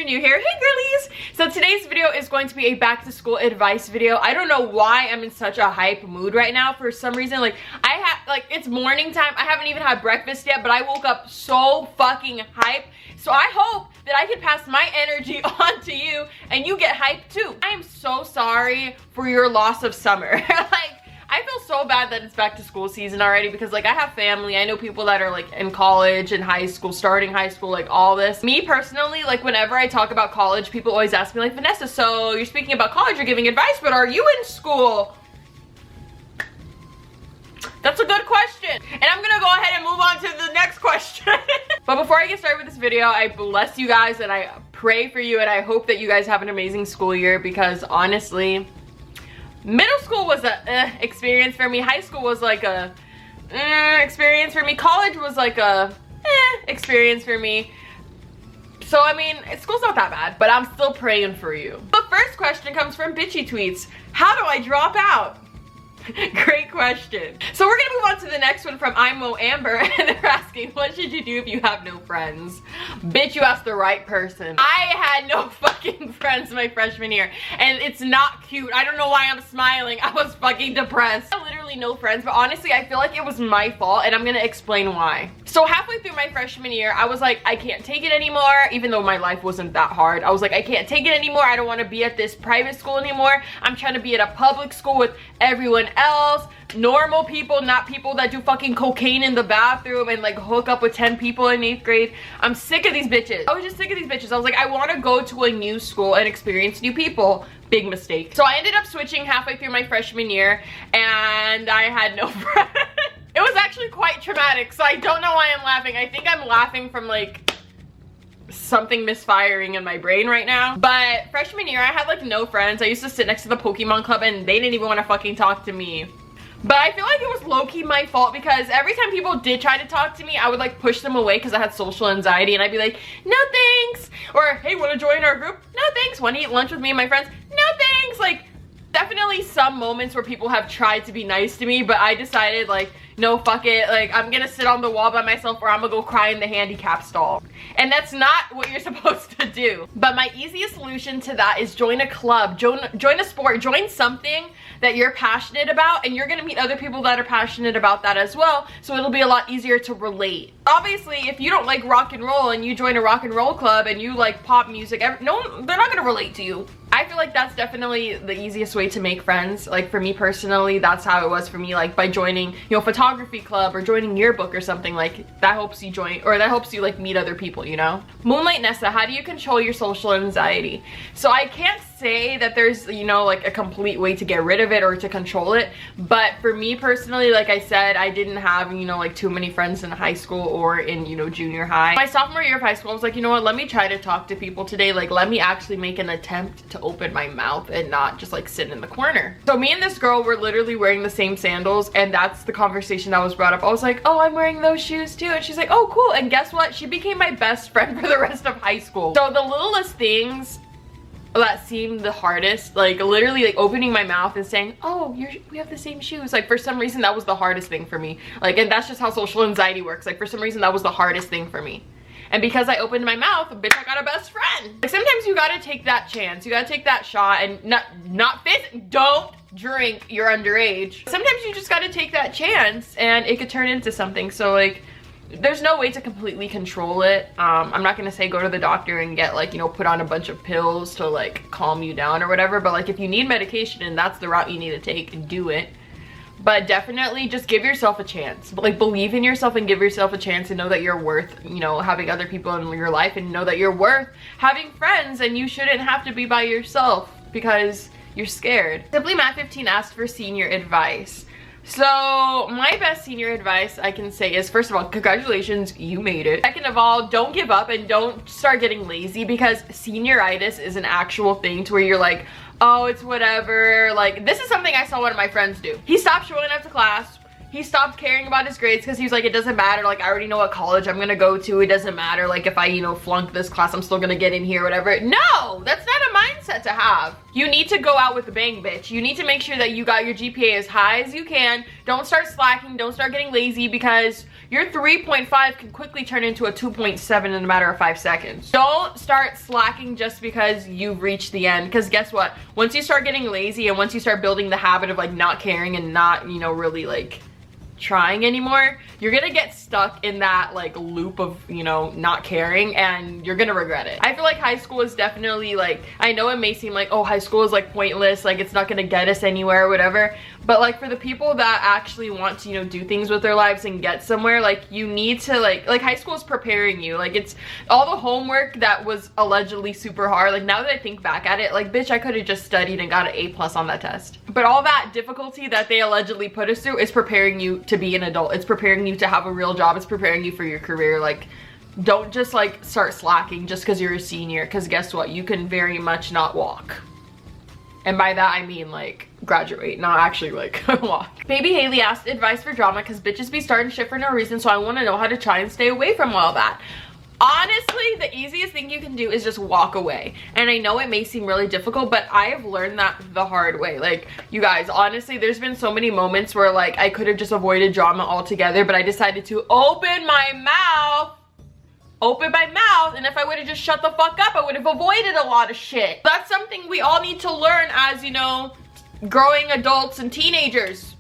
you're new here, hey girlies! So today's video is going to be a back to school advice video. I don't know why I'm in such a hype mood right now. For some reason, it's morning time. I haven't even had breakfast yet, but I woke up so fucking hype. So I hope that I can pass my energy on to you and you get hyped too. I am so sorry for your loss of summer. I feel so bad that it's back to school season already because I have family. I know people that are in college and high school, starting high school, all this. Me personally, whenever I talk about college, people always ask me Vanessa, so you're speaking about college, you're giving advice, but are you in school? That's a good question. And I'm gonna go ahead and move on to the next question. But before I get started with this video, I bless you guys and I pray for you and I hope that you guys have an amazing school year because honestly, middle school was a experience for me. High school was a experience for me. College was a experience for me. So I mean, school's not that bad, but I'm still praying for you. The first question comes from Bitchy Tweets. How do I drop out? Great question. So we're gonna move on to the next one from IMO Amber and they're asking, what should you do if you have no friends? Bitch, you asked the right person. I had no fucking friends my freshman year and it's not cute. I don't know why I'm smiling. I was fucking depressed. I literally no friends, but honestly I feel like it was my fault and I'm gonna explain why. So halfway through my freshman year, I was like, I can't take it anymore, even though my life wasn't that hard. I was like, I can't take it anymore. I don't want to be at this private school anymore. I'm trying to be at a public school with everyone else, normal people, not people that do fucking cocaine in the bathroom and hook up with 10 people in 8th grade. I'm sick of these bitches. I was just sick of these bitches. I was like, I want to go to a new school and experience new people. Big mistake. So I ended up switching halfway through my freshman year and I had no friends. It was actually quite traumatic, so I don't know why I'm laughing. I think I'm laughing from something misfiring in my brain right now. But freshman year, I had no friends. I used to sit next to the Pokemon Club and they didn't even want to fucking talk to me. But I feel like it was low-key my fault because every time people did try to talk to me, I would push them away because I had social anxiety and I'd be like, no thanks. Or, hey, want to join our group? No thanks. Want to eat lunch with me and my friends? No thanks. Definitely some moments where people have tried to be nice to me, but I decided no, fuck it. I'm gonna sit on the wall by myself or I'm gonna go cry in the handicap stall. And that's not what you're supposed to do. But my easiest solution to that is join a club, join a sport, join something that you're passionate about, and you're gonna meet other people that are passionate about that as well, so it'll be a lot easier to relate. Obviously, if you don't like rock and roll and you join a rock and roll club and you like pop music, no, they're not gonna relate to you. I feel like that's definitely the easiest way to make friends. For me personally, that's how it was for me, by joining, photography club or joining yearbook or something, that helps you join, or that helps you meet other people, Moonlight Nessa, how do you control your social anxiety? So I can't say that there's, a complete way to get rid of it or to control it, but for me personally, like I said, I didn't have, too many friends in high school or in, junior high. My sophomore year of high school, I was like, you know what, let me try to talk to people today. Let me actually make an attempt to open my mouth and not just sit in the corner. So me and this girl were literally wearing the same sandals, and that's the conversation that was brought up. I was like, oh, I'm wearing those shoes too, and she's like, oh, cool. And guess what? She became my best friend for the rest of high school. So the littlest things that seemed the hardest, literally opening my mouth and saying, oh, we have the same shoes, for some reason that was the hardest thing for me. And that's just how social anxiety works. For some reason that was the hardest thing for me. And because I opened my mouth, bitch, I got a best friend. Sometimes you gotta take that chance. You gotta take that shot and don't drink, you're underage. Sometimes you just gotta take that chance and it could turn into something. So there's no way to completely control it. I'm not gonna say go to the doctor and get put on a bunch of pills to calm you down or whatever, but if you need medication and that's the route you need to take, do it. But definitely just give yourself a chance. Believe in yourself and give yourself a chance and know that you're worth, having other people in your life, and know that you're worth having friends, and you shouldn't have to be by yourself because you're scared. Simply Matt 15 asked for senior advice. So my best senior advice I can say is, first of all, congratulations, you made it. Second of all, don't give up and don't start getting lazy, because senioritis is an actual thing to where you're oh, it's whatever. This is something I saw one of my friends do. He stopped showing up to class. He stopped caring about his grades because he was like, it doesn't matter. I already know what college I'm gonna go to. It doesn't matter. If I, flunk this class, I'm still gonna get in here, whatever. No, that's not a mindset. mindset to have. You need to go out with a bang, bitch. You need to make sure that you got your GPA as high as you can. Don't start slacking, don't start getting lazy, because your 3.5 can quickly turn into a 2.7 in a matter of 5 seconds. Don't start slacking just because you've reached the end, because guess what? Once you start getting lazy and once you start building the habit of like not caring and not, you know, really like trying anymore, you're gonna get stuck in that like loop of, you know, not caring, and you're gonna regret it. I feel like high school is definitely like, I know it may seem like, oh, high school is like pointless, like it's not gonna get us anywhere or whatever, but like for the people that actually want to, you know, do things with their lives and get somewhere, like you need to like high school is preparing you. Like it's all the homework that was allegedly super hard. Like now that I think back at it, like bitch, I could have just studied and got an A+ on that test. But all that difficulty that they allegedly put us through is preparing you to be an adult. It's preparing you to have a real job. It's preparing you for your career. Like don't just like start slacking just because you're a senior, because guess what? You can very much not walk. And by that I mean like graduate, not actually like walk. Baby Haley asked advice for drama because bitches be starting shit for no reason, so I want to know how to try and stay away from all that. Honestly, the easiest thing you can do is just walk away. And I know it may seem really difficult, but I have learned that the hard way. Like, you guys, honestly, there's been so many moments where like I could have just avoided drama altogether, but I decided to open my mouth, and if I would have just shut the fuck up, I would have avoided a lot of shit. That's something we all need to learn as, you know, growing adults and teenagers.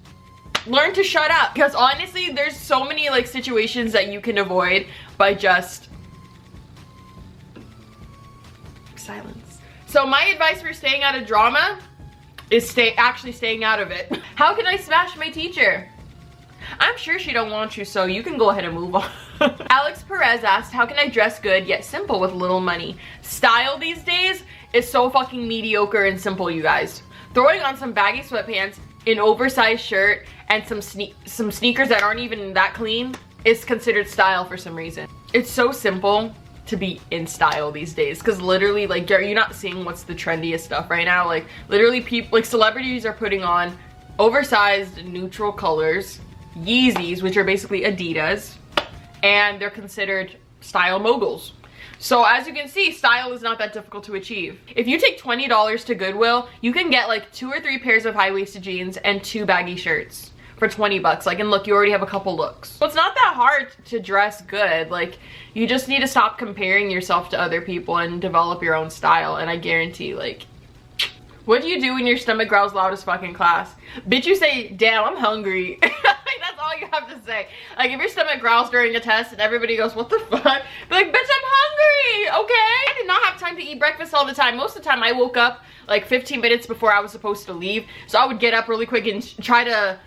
Learn to shut up, because honestly there's so many like situations that you can avoid by just silence. So my advice for staying out of drama is actually staying out of it. How can I smash my teacher? I'm sure she don't want you, so you can go ahead and move on. Alex Perez asked, how can I dress good yet simple with little money? Style these days is so fucking mediocre and simple, you guys. Throwing on some baggy sweatpants, an oversized shirt, and some sneakers that aren't even that clean is considered style for some reason. It's so simple to be in style these days, because literally, like, are you not seeing what's the trendiest stuff right now? Like, literally people, like celebrities are putting on oversized neutral colors, Yeezys, which are basically Adidas, and they're considered style moguls. So as you can see, style is not that difficult to achieve. If you take $20 to Goodwill, you can get like 2 or 3 pairs of high-waisted jeans and 2 baggy shirts for 20 bucks. Like, and look, you already have a couple looks. So it's not that hard to dress good. Like, you just need to stop comparing yourself to other people and develop your own style. And I guarantee, like, what do you do when your stomach growls loud as fuck in class? Bitch, you say, damn, I'm hungry. Like, that's all you have to say. Like, if your stomach growls during a test and everybody goes, what the fuck? Be like, bitch, I'm hungry, okay? I did not have time to eat breakfast all the time. Most of the time, I woke up like 15 minutes before I was supposed to leave. So I would get up really quick and try to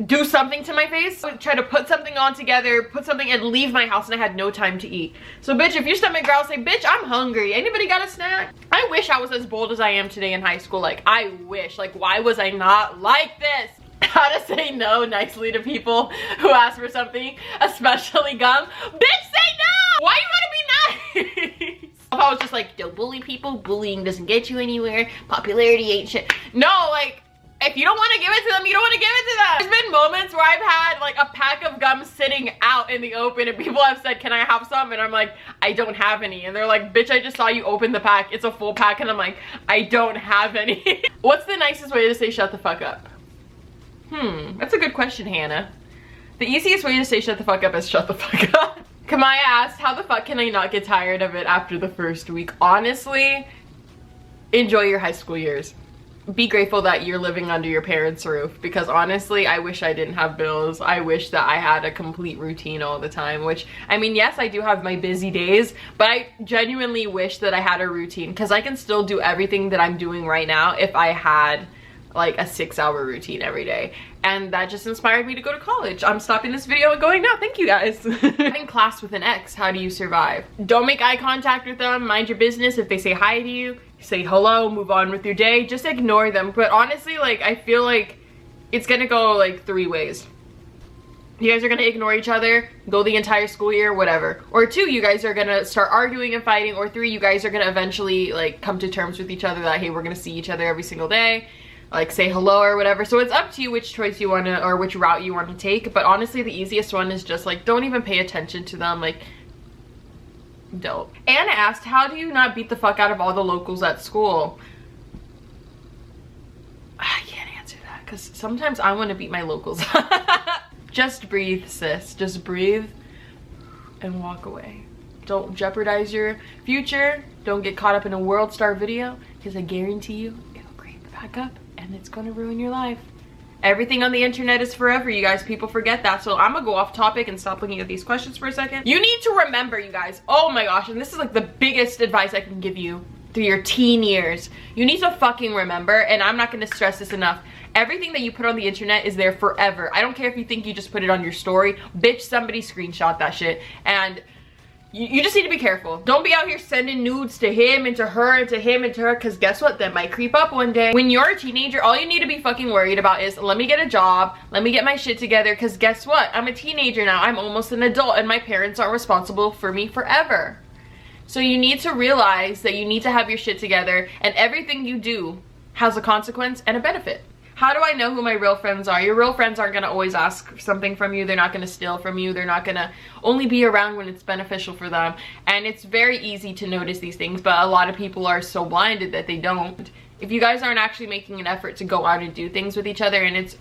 do something to my face. I would try to put something on together, put something, and leave my house, and I had no time to eat. So bitch, if your stomach growls, say, bitch, I'm hungry. Anybody got a snack? I wish I was as bold as I am today in high school. Like, I wish. Like, why was I not like this? How to say no nicely to people who ask for something, especially gum. Bitch, say no! Why you gotta be nice? If I was just like, don't bully people, bullying doesn't get you anywhere, popularity ain't shit. No, like, if you don't want to give it to them, you don't want to give it to them. There's been moments where I've had like a pack of gum sitting out in the open and people have said, can I have some? And I'm like, I don't have any. And they're like, bitch, I just saw you open the pack. It's a full pack. And I'm like, I don't have any. What's the nicest way to say shut the fuck up? That's a good question, Hannah. The easiest way to say shut the fuck up is shut the fuck up. Kamaya asked, how the fuck can I not get tired of it after the first week? Honestly, enjoy your high school years. Be grateful that you're living under your parents' roof, because honestly, I wish I didn't have bills. I wish that I had a complete routine all the time, which, I mean, yes, I do have my busy days, but I genuinely wish that I had a routine, because I can still do everything that I'm doing right now if I had like a 6-hour routine every day. And that just inspired me to go to college. I'm stopping this video and going now. Thank you guys. Having class with an ex, how do you survive? Don't make eye contact with them. Mind your business. If they say hi to you, say hello, move on with your day. Just ignore them. But honestly, like, I feel like it's gonna go like 3 ways. You guys are gonna ignore each other, go the entire school year, whatever. Or 2, you guys are gonna start arguing and fighting. Or 3, you guys are gonna eventually like come to terms with each other that, hey, we're gonna see each other every single day. Like, say hello or whatever. So it's up to you which choice you want to, or which route you want to take. But honestly, the easiest one is just like, don't even pay attention to them. Like, don't. Anna asked, how do you not beat the fuck out of all the locals at school? because sometimes I want to beat my locals. Just breathe, sis. Just breathe and walk away. Don't jeopardize your future. Don't get caught up in a world star video, because I guarantee you it'll creep back up and it's gonna ruin your life. Everything on the internet is forever, you guys. People forget that. So I'm gonna go off topic and stop looking at these questions for a second. You need to remember, you guys, oh my gosh, and this is like the biggest advice I can give you through your teen years. You need to fucking remember, and I'm not gonna stress this enough, everything that you put on the internet is there forever. I don't care if you think you just put it on your story. Bitch, somebody screenshot that shit. And you just need to be careful. Don't be out here sending nudes to him and to her and to him and to her, because guess what? That might creep up one day. When you're a teenager, all you need to be fucking worried about is, let me get a job, let me get my shit together, because guess what? I'm a teenager now. I'm almost an adult, and my parents aren't responsible for me forever. So you need to realize that you need to have your shit together, and everything you do has a consequence and a benefit. How do I know who my real friends are? Your real friends aren't gonna always ask something from you. They're not gonna steal from you. They're not gonna only be around when it's beneficial for them. And it's very easy to notice these things, but a lot of people are so blinded that they don't. If you guys aren't actually making an effort to go out and do things with each other, and it's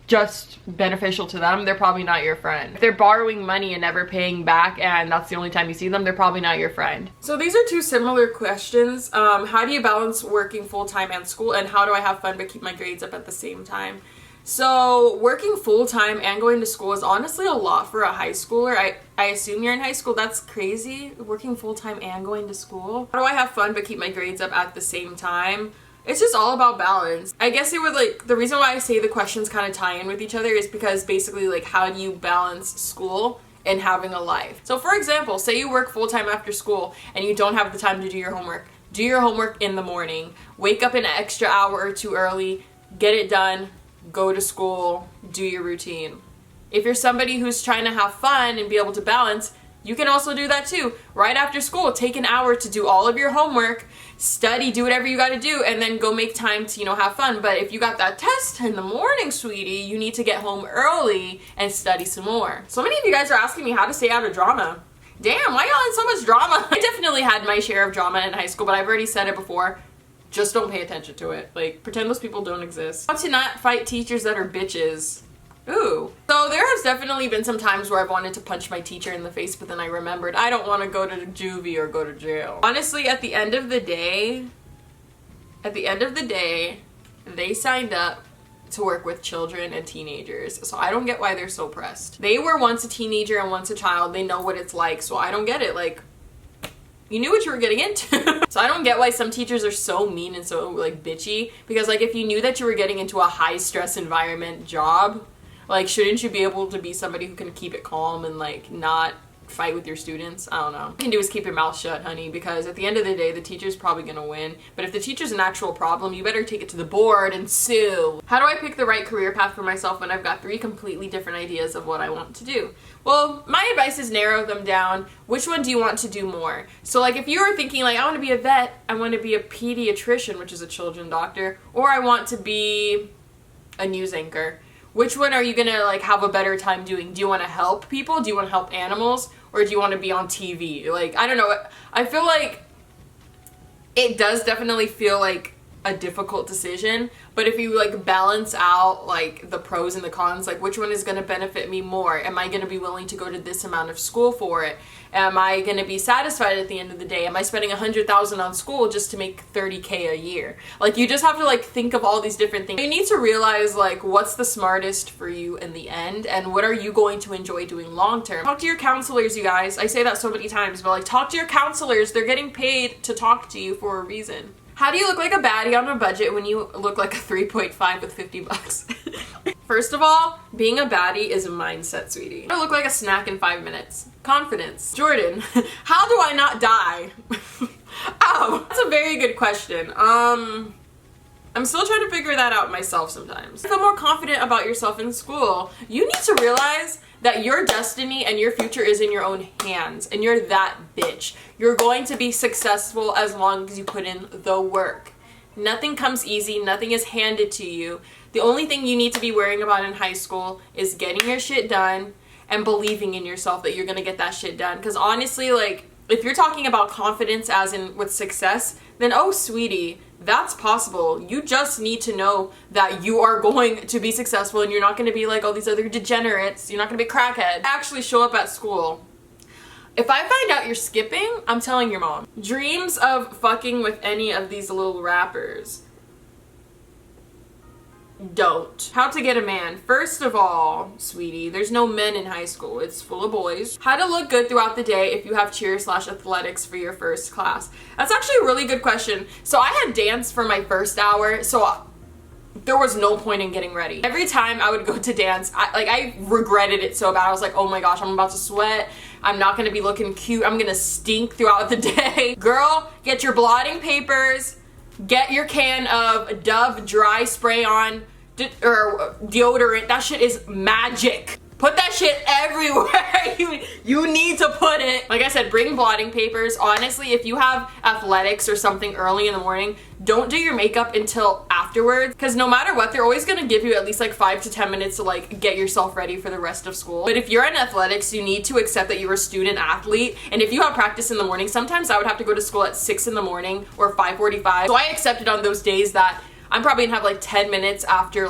just beneficial to them, they're probably not your friend. If they're borrowing money and never paying back, and that's the only time you see them, they're probably not your friend. So these are two similar questions. How do you balance working full-time and school, and how do I have fun but keep my grades up at the same time? So working full-time and going to school is honestly a lot for a high schooler. I assume you're in high school. That's crazy, working full-time and going to school. How do I have fun but keep my grades up at the same time? It's just all about balance. I guess it would, like, the reason why I say the questions kind of tie in with each other is because basically, like, how do you balance school and having a life? So for example, say you work full-time after school and you don't have the time to do your homework. Do your homework in the morning. Wake up an extra hour or two early, get it done, go to school, do your routine. If you're somebody who's trying to have fun and be able to balance, you can also do that too. Right after school, take an hour to do all of your homework, study, do whatever you gotta do, and then go make time to, you know, have fun. But if you got that test in the morning, sweetie, you need to get home early and study some more. So many of you guys are asking me how to stay out of drama. Damn, why y'all in so much drama? I definitely had my share of drama in high school, but I've already said it before. Just don't pay attention to it. Like, pretend those people don't exist. How to not fight teachers that are bitches. Ooh. So there has definitely been some times where I've wanted to punch my teacher in the face, but then I remembered I don't want to go to juvie or go to jail. Honestly, at the end of the day, they signed up to work with children and teenagers. So I don't get why they're so pressed. They were once a teenager and once a child. They know what it's like. So I don't get it. Like, you knew what you were getting into. So I don't get why some teachers are so mean and so, like, bitchy. Because, like, if you knew that you were getting into a high stress environment job, like, shouldn't you be able to be somebody who can keep it calm and, like, not fight with your students? I don't know. All you can do is keep your mouth shut, honey, because at the end of the day, the teacher's probably gonna win. But if the teacher's an actual problem, you better take it to the board and sue. How do I pick the right career path for myself when I've got 3 completely different ideas of what I want to do? Well, my advice is narrow them down. Which one do you want to do more? So, like, if you were thinking, like, I want to be a vet, I want to be a pediatrician, which is a children's doctor, or I want to be a news anchor. Which one are you gonna, like, have a better time doing? Do you want to help people? Do you want to help animals? Or do you want to be on TV? Like, I don't know. I feel like it does definitely feel like a difficult decision, but if you, like, balance out, like, the pros and the cons, like, which one is going to benefit me more? Am I going to be willing to go to this amount of school for it? Am I going to be satisfied at the end of the day? Am I spending $100,000 on school just to make $30K a year? Like, you just have to, like, think of all these different things. You need to realize, like, what's the smartest for you in the end, and what are you going to enjoy doing long term? Talk to your counselors, you guys. I say that so many times, but, like, talk to your counselors. They're getting paid to talk to you for a reason. How do you look like a baddie on a budget when you look like a 3.5 with 50 bucks? First of all, being a baddie is a mindset, sweetie. I look like a snack in 5 minutes. Confidence. Jordan, how do I not die? Oh, that's a very good question. I'm still trying to figure that out myself sometimes. Feel more confident about yourself in school. You need to realize that your destiny and your future is in your own hands, and you're that bitch. You're going to be successful as long as you put in the work. Nothing comes easy, nothing is handed to you. The only thing you need to be worrying about in high school is getting your shit done and believing in yourself that you're gonna get that shit done. Because honestly, like, if you're talking about confidence as in with success, then oh sweetie, That's possible. You just need to know that you are going to be successful and you're not going to be like all these other degenerates. You're not going to be crackhead. Actually show up at school. If I find out you're skipping, I'm telling your mom. Dreams of fucking with any of these little rappers. Don't. How to get a man. First of all, sweetie, there's no men in high school. It's full of boys. How to look good throughout the day if you have cheer/athletics for your first class. That's actually a really good question. So I had dance for my first hour, so there was no point in getting ready. Every time I would go to dance, I regretted it so bad. I was like, oh my gosh, I'm about to sweat. I'm not gonna be looking cute. I'm gonna stink throughout the day. Girl, get your blotting papers. Get your can of Dove dry spray on or deodorant. That shit is magic. Put that shit everywhere. you need to put it. Like I said, bring blotting papers. Honestly, if you have athletics or something early in the morning, don't do your makeup until afterwards, because no matter what, they're always gonna give you at least like 5 to 10 minutes to like get yourself ready for the rest of school. But if you're in athletics, you need to accept that you're a student athlete, and if you have practice in the morning, sometimes I would have to go to school at 6 in the morning or 5:45. So I accepted on those days that I'm probably gonna have like 10 minutes after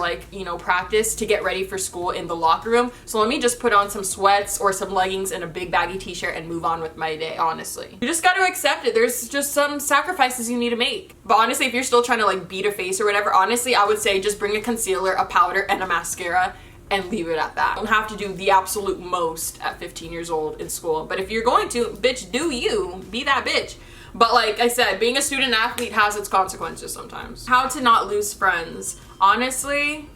practice to get ready for school in the locker room. So let me just put on some sweats or some leggings and a big baggy t-shirt and move on with my day, honestly. You just gotta accept it. There's just some sacrifices you need to make. But honestly, if you're still trying to like beat a face or whatever, honestly, I would say just bring a concealer, a powder, and a mascara and leave it at that. You don't have to do the absolute most at 15 years old in school. But if you're going to, bitch, do you. Be that bitch. But like I said, being a student athlete has its consequences sometimes. How to not lose friends. Honestly,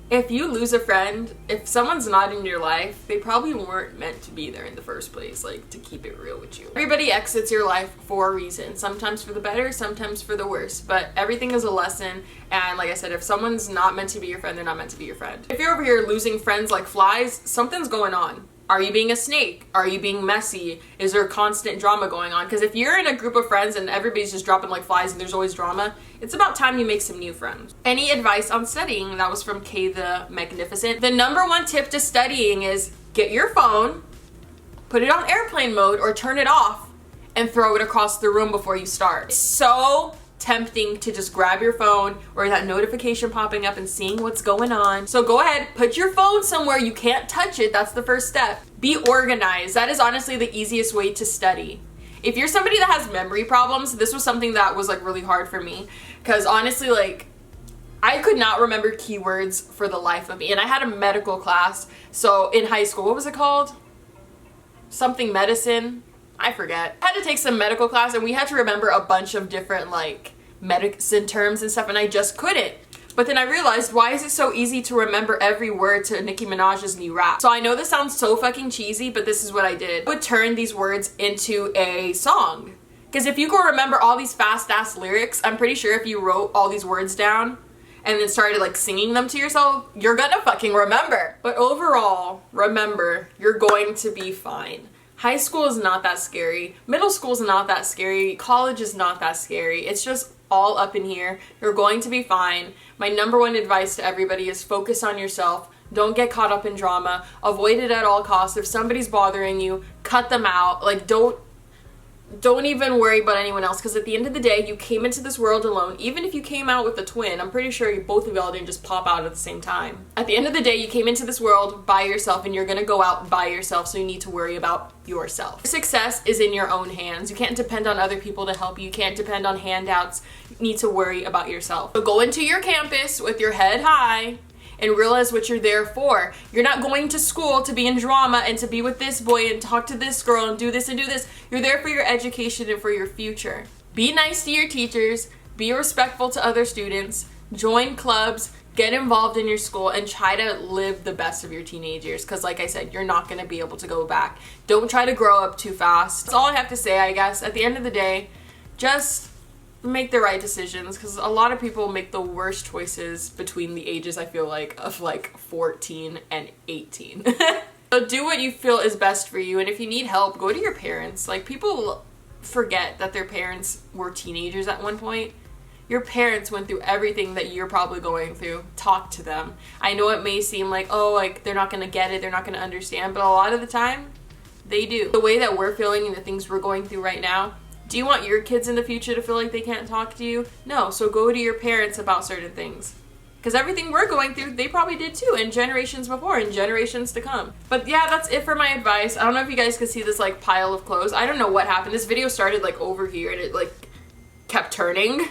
if you lose a friend, if someone's not in your life, they probably weren't meant to be there in the first place, like, to keep it real with you. Everybody exits your life for a reason. Sometimes for the better, sometimes for the worse. But everything is a lesson. And like I said, if someone's not meant to be your friend, they're not meant to be your friend. If you're over here losing friends like flies, something's going on. Are you being a snake? Are you being messy? Is there constant drama going on? Because if you're in a group of friends and everybody's just dropping like flies and there's always drama, it's about time you make some new friends. Any advice on studying? That was from Kay the Magnificent. The #1 tip to studying is get your phone, put it on airplane mode or turn it off, and throw it across the room before you start. It's so tempting to just grab your phone or that notification popping up and seeing what's going on. So go ahead, put your phone somewhere you can't touch it. That's the first step. Be organized. That is honestly the easiest way to study. If you're somebody that has memory problems, this was something that was like really hard for me, because honestly, like, I could not remember keywords for the life of me. And I had a medical class. So in high school, what was it called? Something medicine. I forget. I had to take some medical class and we had to remember a bunch of different like medicine terms and stuff, and I just couldn't. But then I realized, why is it so easy to remember every word to Nicki Minaj's new rap? So I know this sounds so fucking cheesy, but this is what I did. I would turn these words into a song. Because if you go remember all these fast ass lyrics, I'm pretty sure if you wrote all these words down and then started like singing them to yourself, you're gonna fucking remember. But overall, remember, you're going to be fine. High school is not that scary. Middle school is not that scary. College is not that scary. It's just all up in here. You're going to be fine. My #1 advice to everybody is focus on yourself. Don't get caught up in drama. Avoid it at all costs. If somebody's bothering you, cut them out. Like, don't even worry about anyone else, because at the end of the day, you came into this world alone. Even if you came out with a twin, I'm pretty sure both of y'all didn't just pop out at the same time. At the end of the day, you came into this world by yourself and you're gonna go out by yourself, so you need to worry about yourself. Success is in your own hands. You can't depend on other people to help you. You can't depend on handouts. You need to worry about yourself. So go into your campus with your head high and realize what you're there for. You're not going to school to be in drama and to be with this boy and talk to this girl and do this and do this. You're there for your education and for your future. Be nice to your teachers, be respectful to other students, join clubs, get involved in your school, and try to live the best of your teenage years, because like I said, you're not going to be able to go back. Don't try to grow up too fast. That's all I have to say, I guess. At the end of the day, just make the right decisions, because a lot of people make the worst choices between the ages, I feel like, of like 14 and 18. So do what you feel is best for you, and if you need help, go to your parents. Like, people forget that their parents were teenagers at one point. Your parents went through everything that you're probably going through. Talk to them. I know it may seem like, oh, like they're not gonna get it, they're not gonna understand, but a lot of the time, they do. The way that we're feeling and the things we're going through right now, Do you want your kids in the future to feel like they can't talk to you? No, so go to your parents about certain things. Because everything we're going through, they probably did too, and generations before, and generations to come. But yeah, that's it for my advice. I don't know if you guys could see this like pile of clothes. I don't know what happened. This video started like over here and it like kept turning.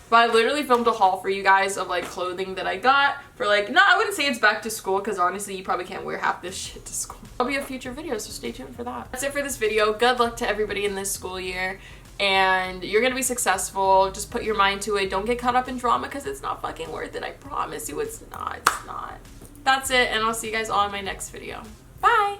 But I literally filmed a haul for you guys of like clothing that I got for like, no, I wouldn't say it's back to school because honestly you probably can't wear half this shit to school. There'll be a future video, so stay tuned for that. That's it for this video. Good luck to everybody in this school year. And you're gonna be successful. Just put your mind to it. Don't get caught up in drama because it's not fucking worth it. I promise you it's not. It's not. That's it, and I'll see you guys all in my next video. Bye!